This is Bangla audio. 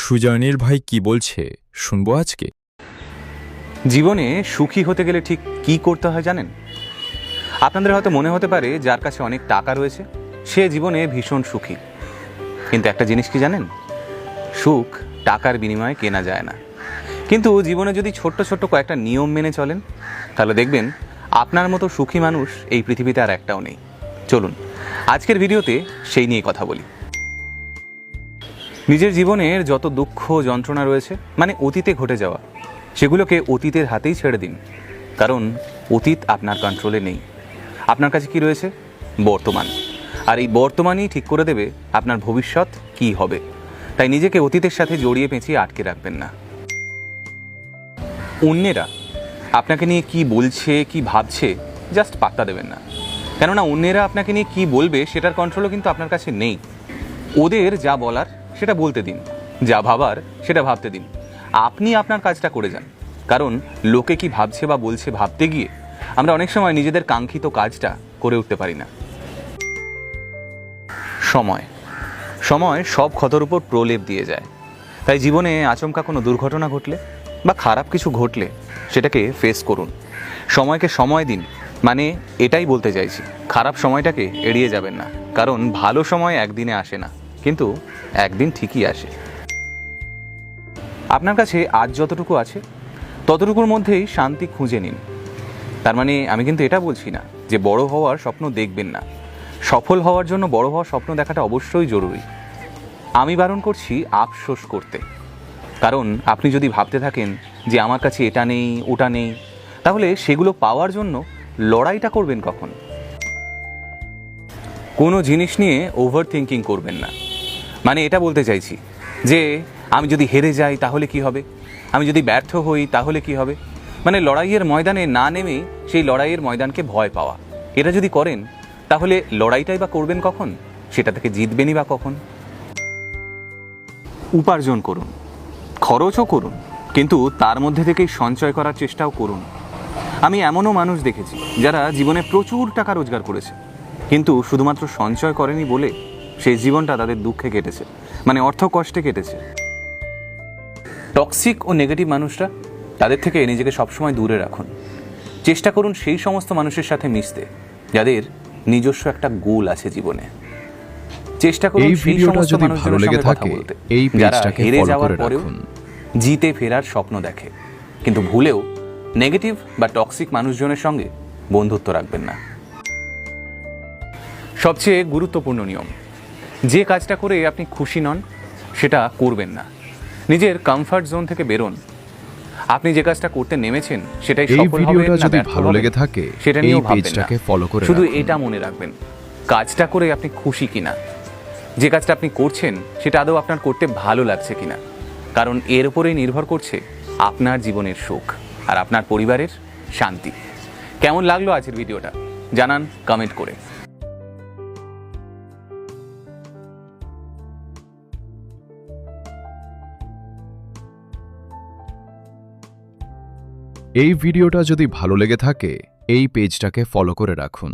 সুজানির ভাই কি বলছে শুনবো আজকে। জীবনে সুখী হতে গেলে ঠিক কি করতে হয় জানেন? আপনাদের হয়তো মনে হতে পারে যার কাছে অনেক টাকা রয়েছে সে জীবনে ভীষণ সুখী, কিন্তু একটা জিনিস কি জানেন? সুখ টাকার বিনিময়ে কেনা যায় না। কিন্তু জীবনে যদি ছোট্ট ছোট্ট কয়েকটা নিয়ম মেনে চলেন তাহলে দেখবেন আপনার মতো সুখী মানুষ এই পৃথিবীতে আর একটাও নেই। চলুন আজকের ভিডিওতে সেই নিয়ে কথা বলি। নিজের জীবনের যত দুঃখ যন্ত্রণা রয়েছে, মানে অতীতে ঘটে যাওয়া, সেগুলোকে অতীতের হাতেই ছেড়ে দিন। কারণ অতীত আপনার কন্ট্রোলে নেই। আপনার কাছে কি রয়েছে? বর্তমান। আর এই বর্তমানই ঠিক করে দেবে আপনার ভবিষ্যৎ কি হবে। তাই নিজেকে অতীতের সাথে জড়িয়ে পেঁচিয়ে আটকে রাখবেন না। অন্যেরা আপনাকে নিয়ে কি বলছে কি ভাবছে জাস্ট পাত্তা দেবেন না, কেননা অন্যেরা আপনাকে নিয়ে কি বলবে সেটার কন্ট্রোলও কিন্তু আপনার কাছে নেই। ওদের যা বলার সেটা বলতে দিন, যা ভাবার সেটা ভাবতে দিন। আপনি আপনার কাজটা করে যান। কারণ লোকে কি ভাবছে বা বলছে ভাবতে গিয়ে আমরা অনেক সময় নিজেদের কাঙ্ক্ষিত কাজটা করে উঠতে পারি না। সময় সময় সব ক্ষতর উপর প্রলেপ দিয়ে যায়। তাই জীবনে আচমকা কোনো দুর্ঘটনা ঘটলে বা খারাপ কিছু ঘটলে সেটাকে ফেস করুন। সময়কে সময় দিন, মানে এটাই বলতে চাইছি, খারাপ সময়টাকে এড়িয়ে যাবেন না। কারণ ভালো সময় একদিনে আসে না, কিন্তু একদিন ঠিকই আসে। আপনার কাছে আজ যতটুকু আছে ততটুকুর মধ্যেই শান্তি খুঁজে নিন। তার মানে আমি কিন্তু এটা বলছি না যে বড় হওয়ার স্বপ্ন দেখবেন না। সফল হওয়ার জন্য বড় হওয়ার স্বপ্ন দেখাটা অবশ্যই জরুরি। আমি বারণ করছি আফসোস করতে। কারণ আপনি যদি ভাবতে থাকেন যে আমার কাছে এটা নেই ওটা নেই, তাহলে সেগুলো পাওয়ার জন্য লড়াইটা করবেন কখন? কোনো জিনিস নিয়ে ওভার থিঙ্কিং করবেন না। মানে এটা বলতে চাইছি যে আমি যদি হেরে যাই তাহলে কি হবে, আমি যদি ব্যর্থ হই তাহলে কি হবে। মানে লড়াইয়ের ময়দানে না নেমেই সেই লড়াইয়ের ময়দানকে ভয় পাওয়া। এটা যদি করেন তাহলে লড়াইটাই বা করবেন কখন, সেটা থেকে জিতবেনই বা কখন? উপার্জন করুন, খরচও করুন, কিন্তু তার মধ্যে থেকেই সঞ্চয় করার চেষ্টাও করুন। আমি এমনও মানুষ দেখেছি যারা জীবনে প্রচুর টাকা রোজগার করেছে, কিন্তু শুধুমাত্র সঞ্চয় করেনি বলে সেই জীবনটা তাদের দুঃখে কেটেছে, মানে অর্থ কষ্টে কেটেছে। টক্সিক ও নেগেটিভ মানুষরা, তাদের থেকে নিজেকে সবসময় দূরে রাখুন। চেষ্টা করুন সেই সমস্ত মানুষের সাথে মিশতে যাদের নিজস্ব একটা গোল আছে জীবনে। চেষ্টা করুন সেই সমস্ত মানুষদের সঙ্গে কথা বলতে যারা হেরে যাওয়ার পরেও জিতে ফেরার স্বপ্ন দেখে, কিন্তু ভুলেও নেগেটিভ বা টক্সিক মানুষজনের সঙ্গে বন্ধুত্ব রাখবেন না। সবচেয়ে গুরুত্বপূর্ণ নিয়ম, যে কাজটা করে আপনি খুশি নন সেটা করবেন না। নিজের কমফর্ট জোন থেকে বেরোন। আপনি যে কাজটা করতে নেমেছেন সেটাই সফল হবে না ব্যর্থ হবে সেটা নিয়েও ভাববেন না। শুধু এটা মনে রাখবেন, কাজটা করে আপনি খুশি কিনা, যে কাজটা আপনি করছেন সেটা আদৌ আপনার করতে ভালো লাগছে কিনা। কারণ এর উপরেই নির্ভর করছে আপনার জীবনের সুখ আর আপনার পরিবারের শান্তি। কেমন লাগলো আজকের ভিডিওটা জানান কমেন্ট করে। এই ভিডিওটা যদি ভালো লেগে থাকে এই পেজটাকে ফলো করে রাখুন।